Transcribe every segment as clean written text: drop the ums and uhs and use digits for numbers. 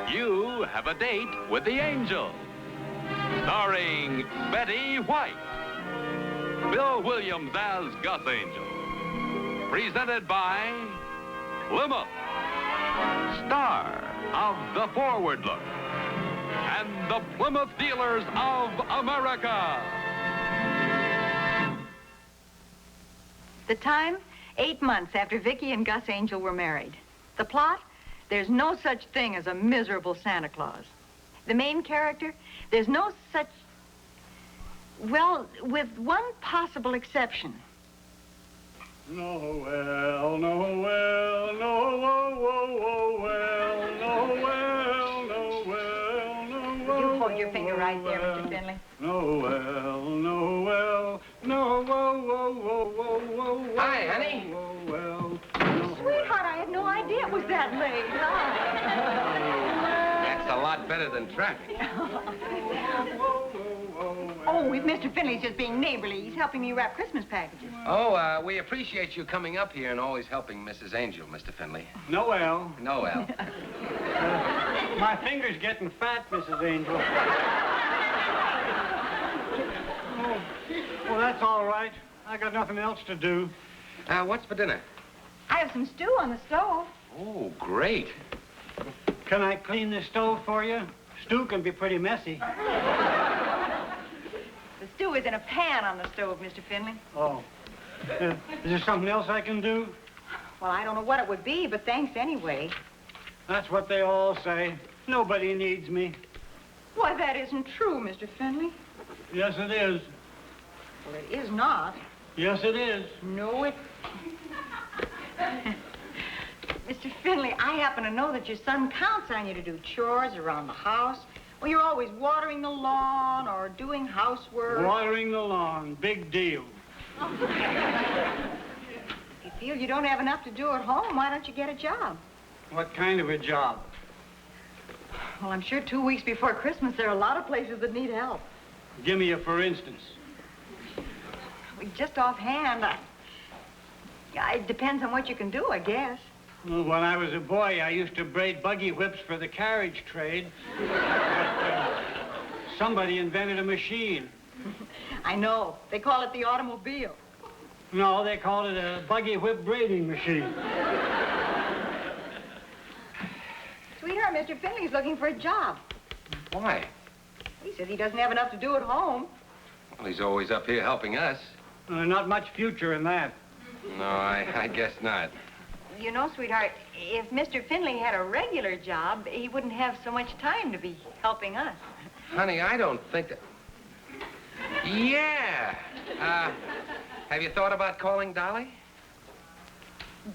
You have a date with the Angel, starring Betty White, Bill Williams as Gus Angel, presented by Plymouth, star of The Forward Look, and the Plymouth Dealers of America. The time, 8 months after Vickie and Gus Angel were married. The plot, there's no such thing as a miserable Santa Claus. The main character, there's no such... Well, with one possible exception. Noel, Noel, Noel, Noel, Noel, Noel. You hold your finger right there, Mr. Finley. Noel, Noel, Noel. Hi, honey. Noel. Sweetheart, I had no idea it was that late. That's a lot better than traffic. Oh, if Mr. Finley's just being neighborly. He's helping me wrap Christmas packages. Oh, we appreciate you coming up here and always helping Mrs. Angel, Mr. Finley. Noel. Noel. My finger's getting fat, Mrs. Angel. Oh, well, that's all right. I got nothing else to do. What's for dinner? I have some stew on the stove. Oh, great. Can I clean the stove for you? Stew can be pretty messy. The stew is in a pan on the stove, Mr. Finley. Oh. Is there something else I can do? Well, I don't know what it would be, but thanks anyway. That's what they all say. Nobody needs me. Why, that isn't true, Mr. Finley. Yes, it is. Well, it is not. Yes, it is. No, it... Mr. Finley, I happen to know that your son counts on you to do chores around the house. Well, you're always watering the lawn or doing housework. Watering the lawn. Big deal. If you feel you don't have enough to do at home, why don't you get a job? What kind of a job? Well, I'm sure 2 weeks before Christmas, there are a lot of places that need help. Give me a for instance. Well, just offhand, it depends on what you can do, I guess. Well, when I was a boy, I used to braid buggy whips for the carriage trade. But, somebody invented a machine. I know. They call it the automobile. No, they called it a buggy whip braiding machine. Sweetheart, Mr. Finley's looking for a job. Why? He says he doesn't have enough to do at home. Well, he's always up here helping us. Not much future in that. No, I guess not. You know, sweetheart, if Mr. Finley had a regular job, he wouldn't have so much time to be helping us. Honey, I don't think that... Yeah. Have you thought about calling Dolly?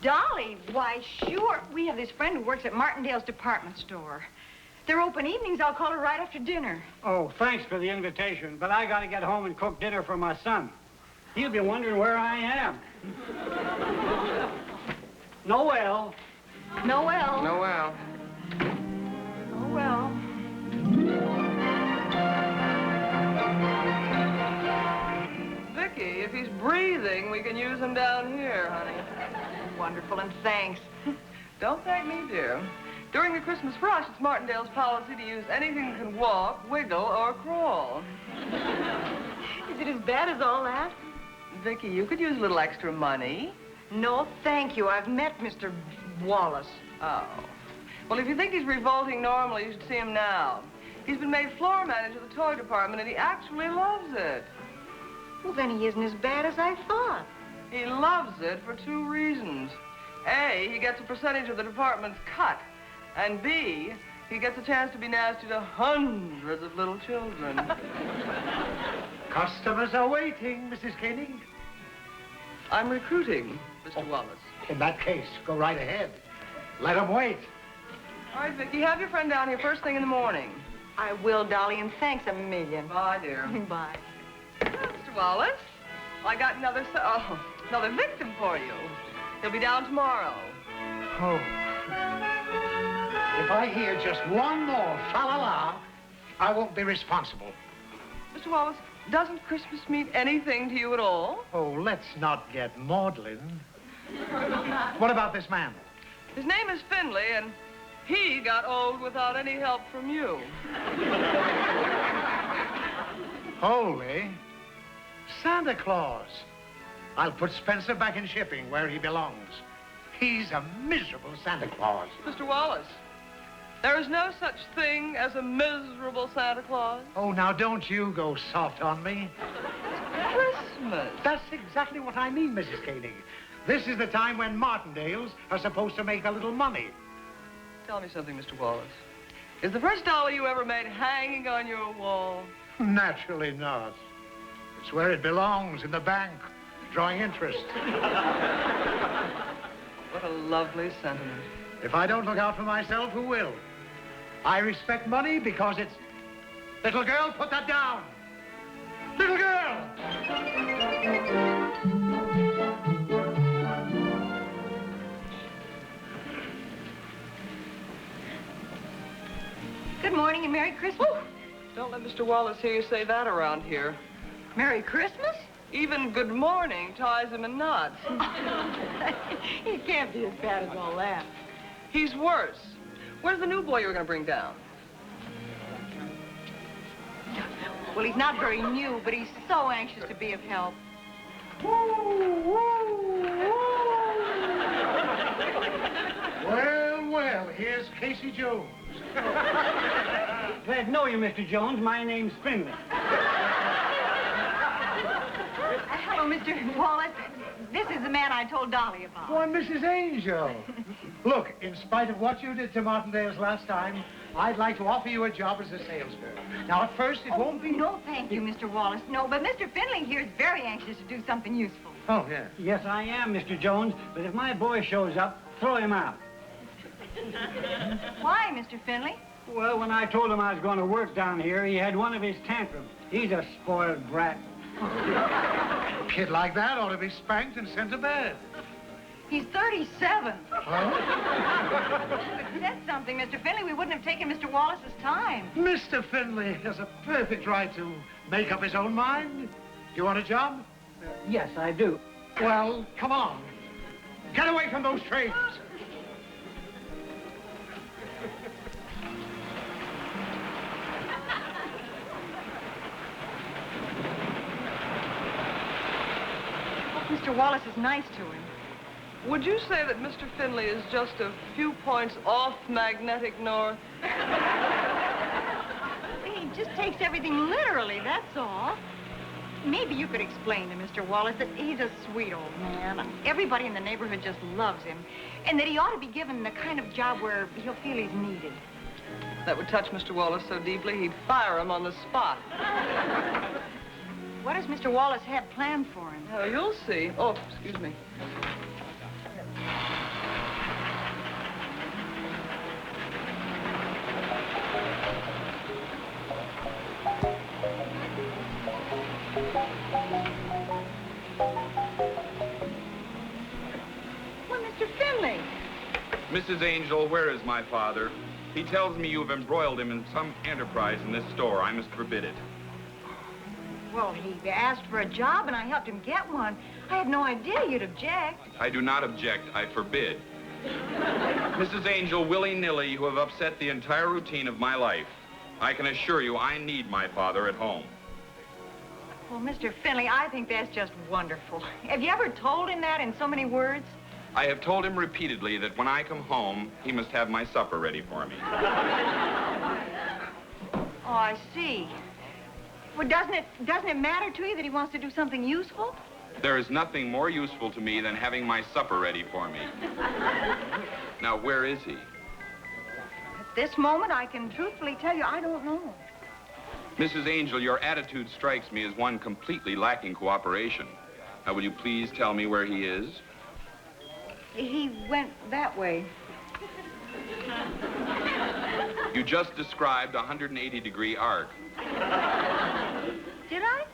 Dolly? Why, sure. We have this friend who works at Martindale's department store. They're open evenings. I'll call her right after dinner. Oh, thanks for the invitation, but I gotta get home and cook dinner for my son. He'll be wondering where I am. Noel. Noel. Noel. Oh, well. Vickie, if he's breathing, we can use him down here, honey. Wonderful, and thanks. Don't thank me, dear. During the Christmas rush, it's Martindale's policy to use anything that can walk, wiggle, or crawl. Is it as bad as all that? Vickie, you could use a little extra money. No, thank you. I've met Mr. Wallace. Oh. Well, if you think he's revolting normally, you should see him now. He's been made floor manager of the toy department, and he actually loves it. Well, then he isn't as bad as I thought. He loves it for 2 reasons. A, he gets a percentage of the department's cut. And B, he gets a chance to be nasty to hundreds of little children. Customers are waiting, Mrs. Koenig. I'm recruiting, Mr. Wallace. In that case, go right ahead. Let them wait. All right, Vickie, have your friend down here first thing in the morning. I will, Dolly, and thanks a million. Bye, dear. Bye. Mr. Wallace, I got another victim for you. He'll be down tomorrow. Oh. If I hear just one more fa-la-la, I won't be responsible. Mr. Wallace, doesn't Christmas mean anything to you at all? Oh, let's not get maudlin. What about this man? His name is Finley, and he got old without any help from you. Holy Santa Claus. I'll put Spencer back in shipping where he belongs. He's a miserable Santa Claus. Mr. Wallace, there is no such thing as a miserable Santa Claus. Oh, now don't you go soft on me. Christmas. That's exactly what I mean, Mrs. Koenig. This is the time when Martindales are supposed to make a little money. Tell me something, Mr. Wallace. Is the first dollar you ever made hanging on your wall? Naturally not. It's where it belongs, in the bank, drawing interest. What a lovely sentiment. If I don't look out for myself, who will? I respect money because it's... Little girl, put that down. Little girl! Good morning and Merry Christmas. Woo! Don't let Mr. Wallace hear you say that around here. Merry Christmas? Even good morning ties him in knots. He can't be as bad as all that. He's worse. Where's the new boy you were going to bring down? Well, he's not very new, but he's so anxious to be of help. Well, well, here's Casey Jones. Glad to know you, Mr. Jones. My name's Finley. Hello, Mr. Wallace. This is the man I told Dolly about. Why, Mrs. Angel. Look, in spite of what you did to Martindale's last time, I'd like to offer you a job as a salesman. Now, at first, it won't be... No, thank you, Mr. Wallace. No, but Mr. Finley here is very anxious to do something useful. Oh, yeah. Yes, I am, Mr. Jones, but if my boy shows up, throw him out. Why, Mr. Finley? Well, when I told him I was going to work down here, he had one of his tantrums. He's a spoiled brat. A kid like that ought to be spanked and sent to bed. He's 37. Huh? If you said something, Mr. Finley, we wouldn't have taken Mr. Wallace's time. Mr. Finley has a perfect right to make up his own mind. Do you want a job? Yes, I do. Well, come on. Get away from those trains. Mr. Wallace is nice to him. Would you say that Mr. Finley is just a few points off magnetic north? He just takes everything literally, that's all. Maybe you could explain to Mr. Wallace that he's a sweet old man. Everybody in the neighborhood just loves him. And that he ought to be given the kind of job where he'll feel he's needed. That would touch Mr. Wallace so deeply, he'd fire him on the spot. What does Mr. Wallace have planned for him? Oh, you'll see. Oh, excuse me. Well, Mr. Finley. Mrs. Angel, where is my father? He tells me you've embroiled him in some enterprise in this store. I must forbid it. Well, he asked for a job, and I helped him get one. I had no idea you'd object. I do not object. I forbid. Mrs. Angel, willy-nilly, you have upset the entire routine of my life. I can assure you I need my father at home. Well, Mr. Finley, I think that's just wonderful. Have you ever told him that in so many words? I have told him repeatedly that when I come home, he must have my supper ready for me. Oh, I see. Well, doesn't it matter to you that he wants to do something useful? There is nothing more useful to me than having my supper ready for me. Now, where is he? At this moment, I can truthfully tell you, I don't know. Mrs. Angel, your attitude strikes me as one completely lacking cooperation. Now, will you please tell me where he is? He went that way. You just described a 180-degree arc. Did I?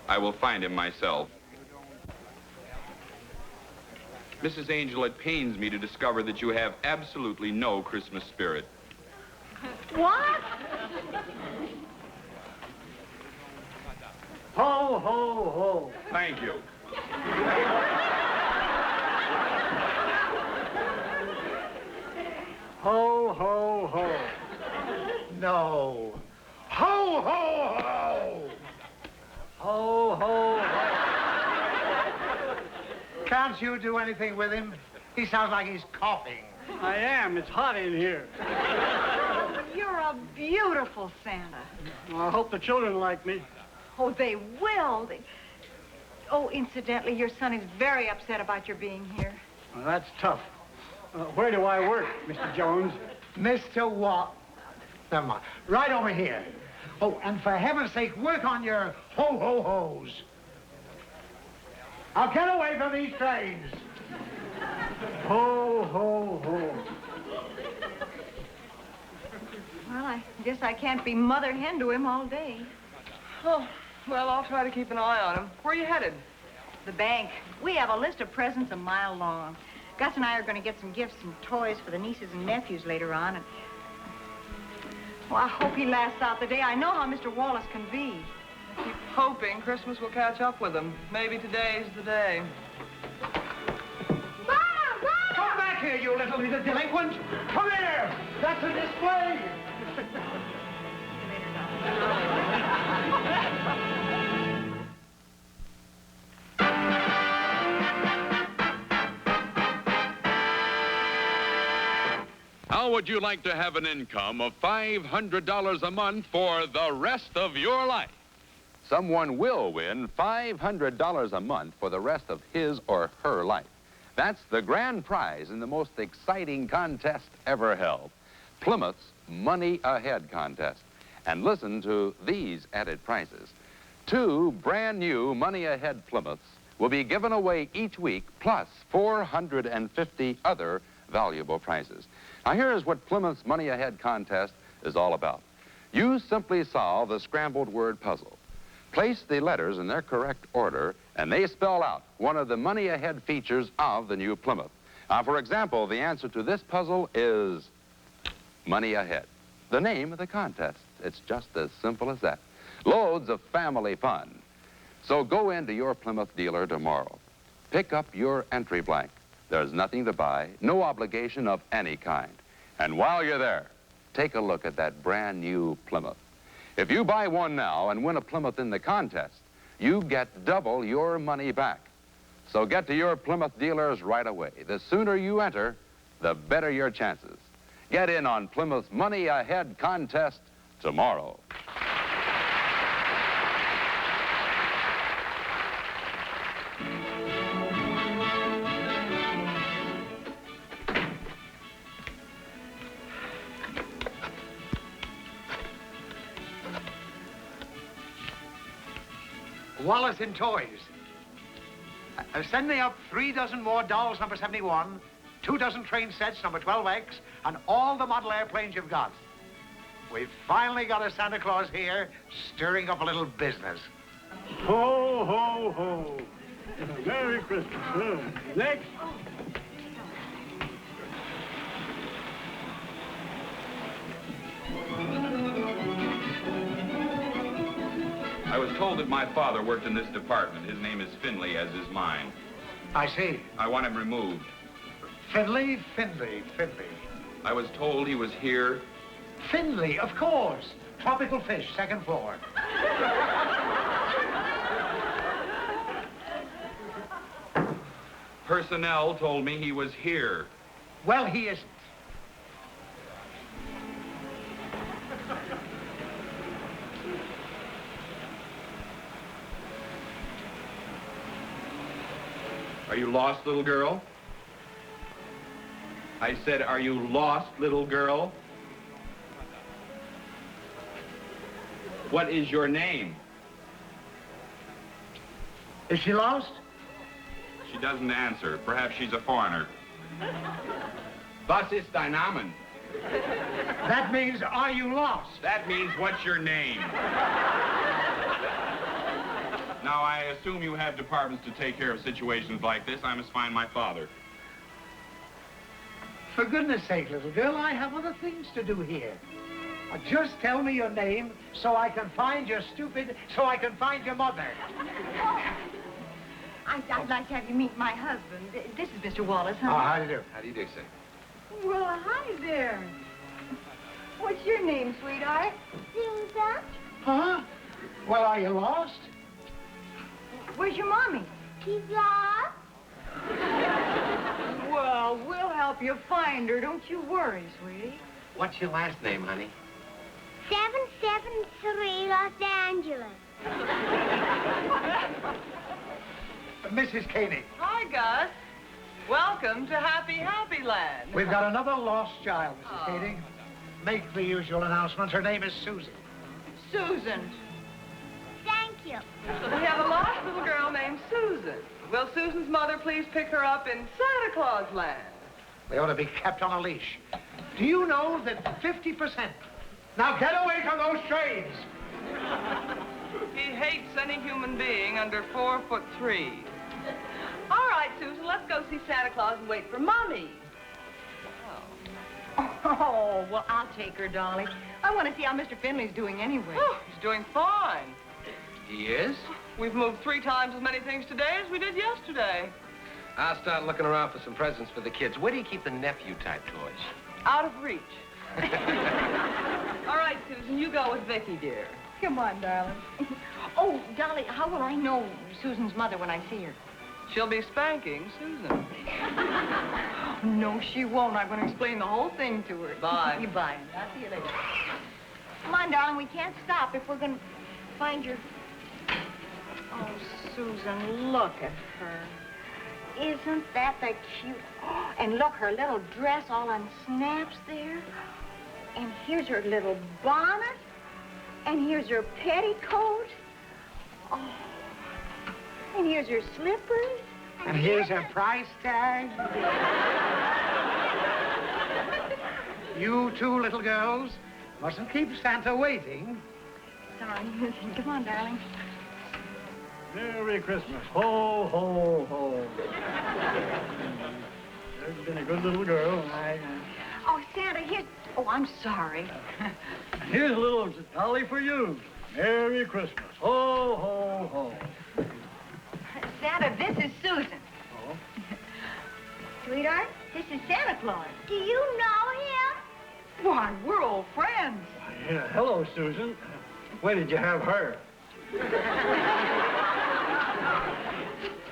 I will find him myself. Mrs. Angel, it pains me to discover that you have absolutely no Christmas spirit. What? Ho, ho, ho. Thank you. Ho, ho, ho. No. Ho, ho, ho! Ho, ho, ho. Can't you do anything with him? He sounds like he's coughing. I am. It's hot in here. You're a beautiful Santa. Well, I hope the children like me. Oh, they will. Oh, incidentally, your son is very upset about your being here. Well, that's tough. Where do I work, Mr. Jones? Mr. What? Never mind. Right over here. Oh, and for heaven's sake, work on your ho-ho-hos. Now get away from these trains. Ho, ho, ho. Well, I guess I can't be mother hen to him all day. Oh, well, I'll try to keep an eye on him. Where are you headed? The bank. We have a list of presents a mile long. Gus and I are going to get some gifts and toys for the nieces and nephews later on. And well, I hope he lasts out the day. I know how Mr. Wallace can be. Keep hoping Christmas will catch up with him. Maybe today's the day. Come back here, you little delinquent. Come here. That's a display. How would you like to have an income of $500 a month for the rest of your life? Someone will win $500 a month for the rest of his or her life. That's the grand prize in the most exciting contest ever held, Plymouth's Money Ahead contest. And listen to these added prizes. 2 brand new Money Ahead Plymouths will be given away each week, plus 450 other valuable prizes. Now, here's what Plymouth's Money Ahead contest is all about. You simply solve the scrambled word puzzle. Place the letters in their correct order, and they spell out one of the Money Ahead features of the new Plymouth. Now, for example, the answer to this puzzle is Money Ahead, the name of the contest. It's just as simple as that. Loads of family fun. So go into your Plymouth dealer tomorrow. Pick up your entry blank. There's nothing to buy, no obligation of any kind. And while you're there, take a look at that brand new Plymouth. If you buy one now and win a Plymouth in the contest, you get double your money back. So get to your Plymouth dealers right away. The sooner you enter, the better your chances. Get in on Plymouth's Money Ahead contest tomorrow. Wallace in Toys. Send me up 3 dozen more dolls, number 71, 2 dozen train sets, number 12X, and all the model airplanes you've got. We've finally got a Santa Claus here, stirring up a little business. Ho, ho, ho. Merry Christmas. Next. I was told that my father worked in this department. His name is Finley, as is mine. I see. I want him removed. Finley. I was told he was here. Finley, of course. Tropical fish, 2nd floor. Personnel told me he was here. Well, he isn't. Are you lost, little girl? I said, are you lost, little girl? What is your name? Is she lost? She doesn't answer. Perhaps she's a foreigner. Was ist dein Name? That means, are you lost? That means, what's your name? Now, I assume you have departments to take care of situations like this. I must find my father. For goodness sake, little girl, I have other things to do here. Just tell me your name so I can find your mother. I'd like to have you meet my husband. This is Mr. Wallace, huh? Oh, how do you do? How do you do, sir? Well, hi there. What's your name, sweetheart? Susan? Huh? Well, are you lost? Where's your mommy? She's lost? Well, we'll help you find her. Don't you worry, sweetie. What's your last name, honey? 773 Los Angeles. Mrs. Koenig, Hi, Gus. Welcome to Happy Land. we've got another lost child, Mrs. Koenig. Make the usual announcement. Her name is Susan. Susan. Thank you. We have a lost little girl named Susan. Will Susan's mother please pick her up in Santa Claus land? They ought to be kept on a leash. Do you know that 50%... Now get away from those trains! He hates any human being under 4'3". All right, Susan, let's go see Santa Claus and wait for Mommy. Oh, well, I'll take her, Dolly. I want to see how Mr. Finley's doing anyway. Oh, he's doing fine. He is? We've moved 3 times as many things today as we did yesterday. I'll start looking around for some presents for the kids. Where do you keep the nephew-type toys? Out of reach. All right, Susan, you go with Vickie, dear. Come on, darling. Oh, Dolly, how will I know Susan's mother when I see her? She'll be spanking Susan. No, she won't. I'm going to explain the whole thing to her. Bye. Goodbye. I'll see you later. Come on, darling. We can't stop if we're going to find your... Oh, Susan, look at her. Isn't that the cute... Oh, and look, her little dress all on snaps there. And here's her little bonnet. And here's her petticoat. Oh. And here's her slippers. And here's her price tag. You two little girls mustn't keep Santa waiting. Sorry. Come on, darling. Merry Christmas. Ho, ho, ho. There's been a good little girl. Oh, Santa, here's... Oh, I'm sorry. Here's a little dolly for you. Merry Christmas. Ho, ho, ho. Santa, this is Susan. Oh? Sweetheart, this is Santa Claus. Do you know him? Why, we're old friends. Yeah, hello, Susan. When did you have her?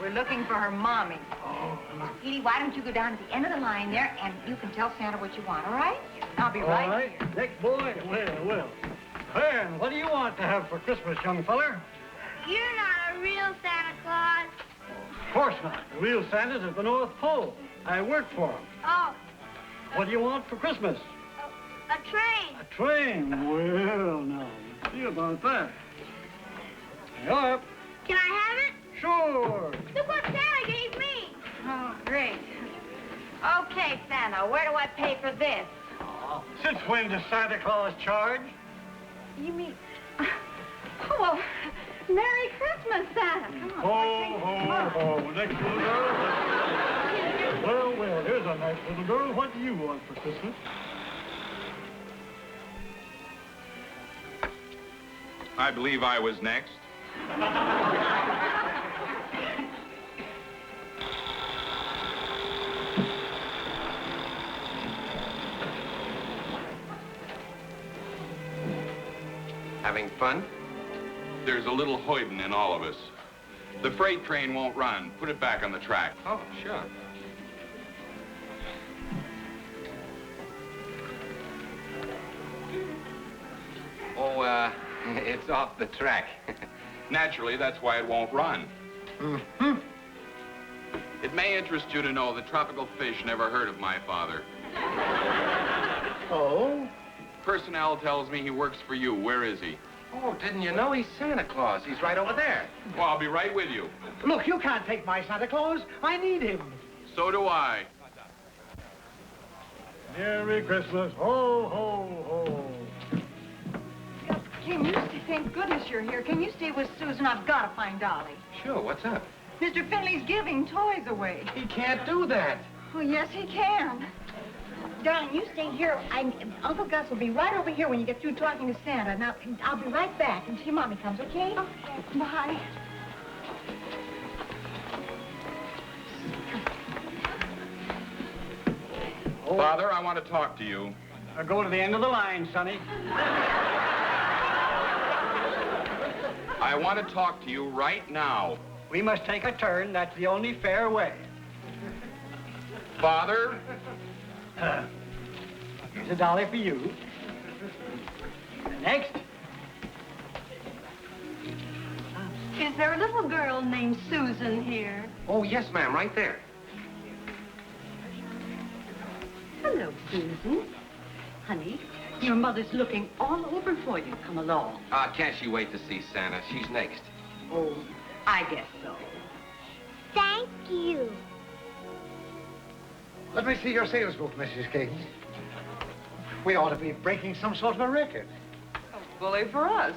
We're looking for her mommy. Oh. Edie, why don't you go down to the end of the line there, and you can tell Santa what you want, all right? I'll be All right right. here. Next boy. Well. Fern, what do you want to have for Christmas, young feller? You're not a real Santa Claus. Of course not. The real Santa's at the North Pole. I work for him. Oh, What do you want for Christmas? a train. A train. Well, now, see about that. Hello. Can I have it? Sure. Look what Santa gave me. Oh, great. Okay, Santa, where do I pay for this? Since when does Santa Claus charge? You mean... Oh, well, Merry Christmas, Santa. Come on. Ho, ho, ho. Next little girl. Well, here's a nice little girl. What do you want for Christmas? I believe I was next. Having fun? There's a little hoidin' in all of us. The freight train won't run. Put it back on the track. Oh, sure. Oh, it's off the track. Naturally, that's why it won't run. Mm-hmm. It may interest you to know that tropical fish never heard of my father. Oh? Personnel tells me he works for you. Where is he? Oh, didn't you know he's Santa Claus? He's right over there. Well, I'll be right with you. Look, you can't take my Santa Claus. I need him. So do I. Merry Christmas. Ho, ho, ho. Can you stay? Thank goodness you're here. Can you stay with Susan? I've got to find Dolly. Sure, what's up? Mr. Finley's giving toys away. He can't do that. Oh, yes, he can. Darling, you stay here. Uncle Gus will be right over here when you get through talking to Santa. Now, I'll be right back until your Mommy comes, okay? Okay. Bye. Father, I want to talk to you. Go to the end of the line, Sonny. I want to talk to you right now. We must take a turn. That's the only fair way. Father? Here's $1 for you. Next. Is there a little girl named Susan here? Oh, yes, ma'am, right there. Hello, Susan. Honey, your mother's looking all over for you. Come along. Can't she wait to see Santa? She's next. Oh, I guess so. Thank you. Let me see your sales book, Mrs. King. We ought to be breaking some sort of a record. Bully for us.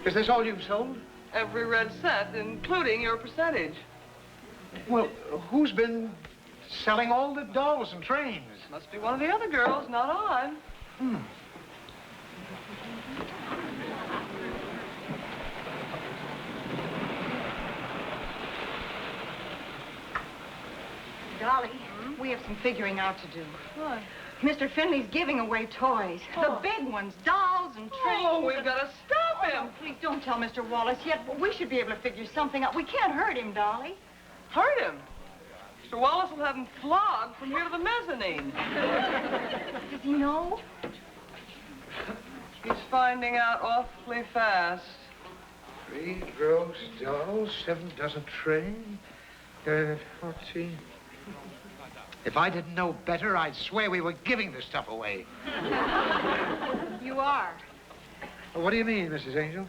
Is this all you've sold? Every red cent, including your percentage. Well, who's been selling all the dolls and trains? Must be one of the other girls, not I. Dolly, we have some figuring out to do. What? Mr. Finley's giving away toys. The big ones, dolls and trains. Oh, we've got to stop him. Oh, please don't tell Mr. Wallace yet, but we should be able to figure something out. We can't hurt him, Dolly. Hurt him. Mr. Wallace will have him flogged from here to the mezzanine. Does he know? He's finding out awfully fast. 3 gross dolls, 7 dozen train, 14. If I didn't know better, I'd swear we were giving this stuff away. You are. What do you mean, Mrs. Angel?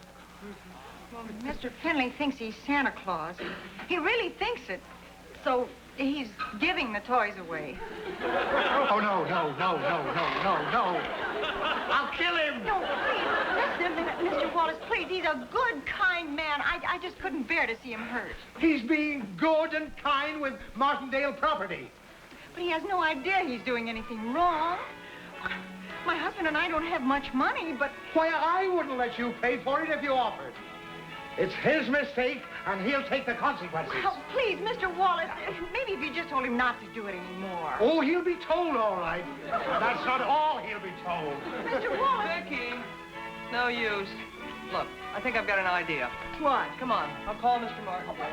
Well, Mr. Finley thinks he's Santa Claus. He really thinks it. So he's giving the toys away. Oh, no. I'll kill him. No, please, listen, Mr. Wallace, please. He's a good, kind man. I just couldn't bear to see him hurt. He's being good and kind with Martindale property. But he has no idea he's doing anything wrong. My husband and I don't have much money, but... Why, I wouldn't let you pay for it if you offered. It's his mistake, and he'll take the consequences. Well, please, Mr. Wallace, maybe if you just told him not to do it anymore. Oh, he'll be told, all right. That's not all he'll be told. Mr. Wallace! Vickie, no use. Look, I think I've got an idea. What? Come on, I'll call Mr. Martindale.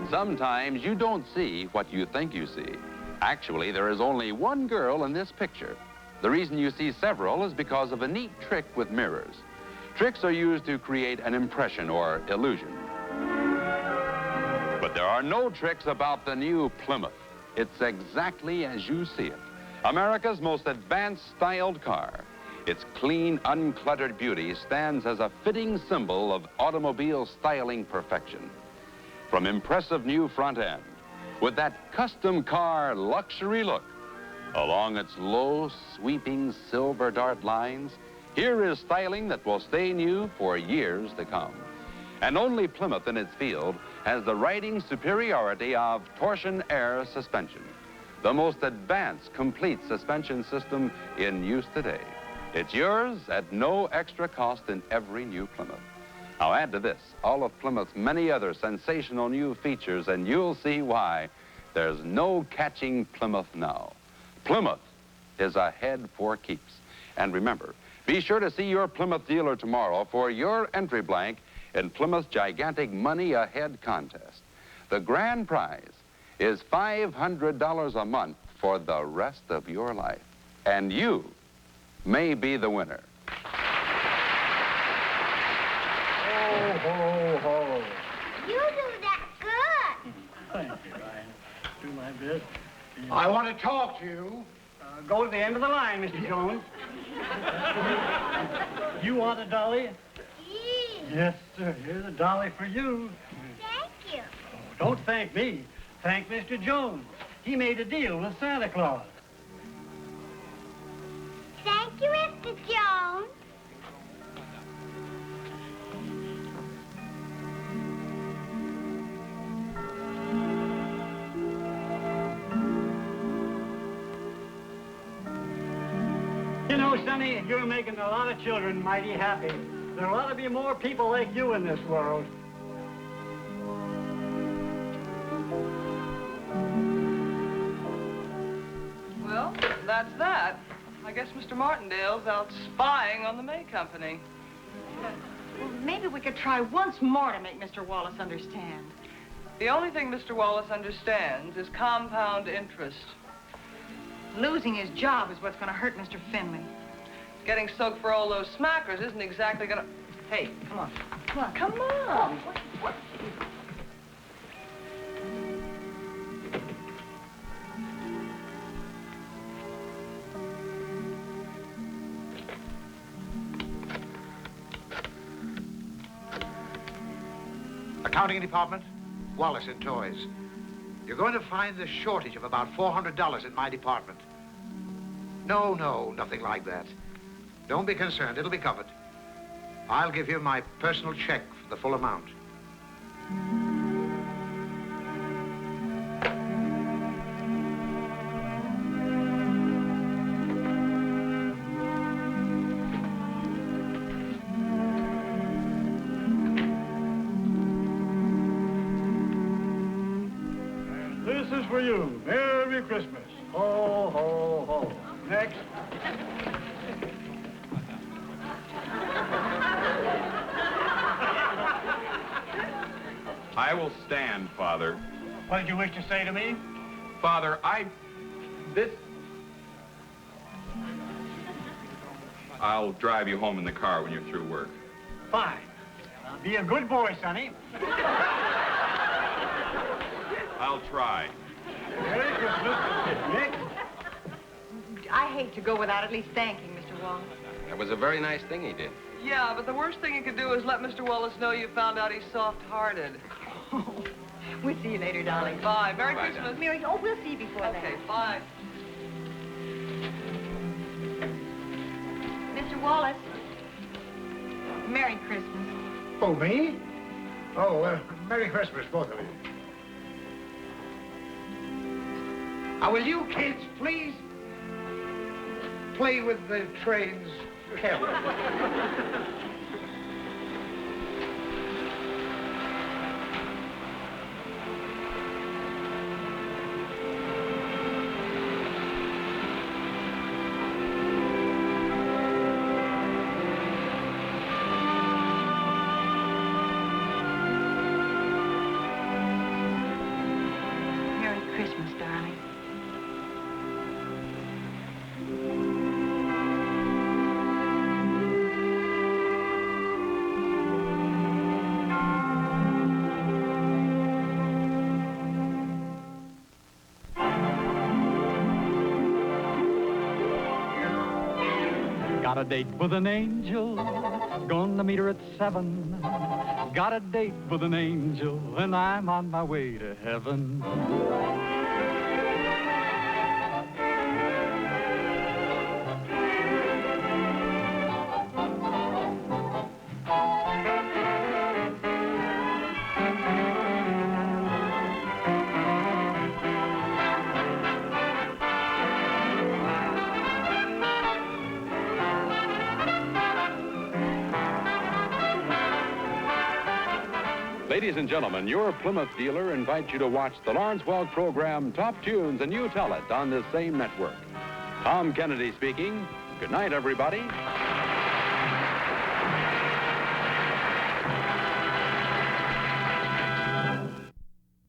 Sometimes you don't see what you think you see. Actually, there is only one girl in this picture. The reason you see several is because of a neat trick with mirrors. Tricks are used to create an impression or illusion. But there are no tricks about the new Plymouth. It's exactly as you see it. America's most advanced styled car. Its clean, uncluttered beauty stands as a fitting symbol of automobile styling perfection. From impressive new front end, with that custom car luxury look, along its low, sweeping silver dart lines, here is styling that will stay new for years to come. And only Plymouth in its field has the riding superiority of torsion air suspension, the most advanced, complete suspension system in use today. It's yours at no extra cost in every new Plymouth. Now add to this all of Plymouth's many other sensational new features, and you'll see why there's no catching Plymouth now. Plymouth is ahead for keeps. And remember, be sure to see your Plymouth dealer tomorrow for your entry blank in Plymouth's gigantic Money Ahead contest. The grand prize is $500 a month for the rest of your life. And you may be the winner. Ho, ho, ho. You do that good. Thank you, Ryan. Do my best. I want to talk to you. Go to the end of the line, Mr. Jones. You want a dolly? Yes, sir. Here's a dolly for you. Thank you. Oh, don't thank me. Thank Mr. Jones. He made a deal with Santa Claus. Thank you, Mr. Jones. know, Sonny, you're making a lot of children mighty happy. There ought to be more people like you in this world. Well, that's that. I guess Mr. Martindale's out spying on the May Company. Well, maybe we could try once more to make Mr. Wallace understand. The only thing Mr. Wallace understands is compound interest. Losing his job is what's going to hurt Mr. Finley. Getting soaked for all those smackers isn't exactly gonna... Hey, come on. Come on. Come on. What? Accounting department, Wallace in toys. You're going to find a shortage of about $400 in my department. No, nothing like that. Don't be concerned, it'll be covered. I'll give you my personal check for the full amount. This is for you. Merry Christmas. Ho, ho, ho. Next. I will stand, Father. What did you wish to say to me? Father, I'll drive you home in the car when you're through work. Fine. Be a good boy, Sonny. I'll try. Merry Christmas. Next. I hate to go without at least thanking Mr. Wallace. That was a very nice thing he did. Yeah, but the worst thing you could do is let Mr. Wallace know you found out he's soft-hearted. We'll see you later, darling. Bye. Merry Bye, Christmas. Dad. Mary, oh, we'll see you before Okay, that. bye. Mr. Wallace. Merry Christmas. Oh, me? Oh, Merry Christmas, both of you. Now, will you kids please play with the trains carefully? Merry Christmas, darling. Got a date with an angel, gonna meet her at 7. Got a date with an angel, and I'm on my way to heaven. Ladies and gentlemen, your Plymouth dealer invites you to watch the Lawrence Welk program Top Tunes and You Tell It on this same network. Tom Kennedy speaking. Good night, everybody.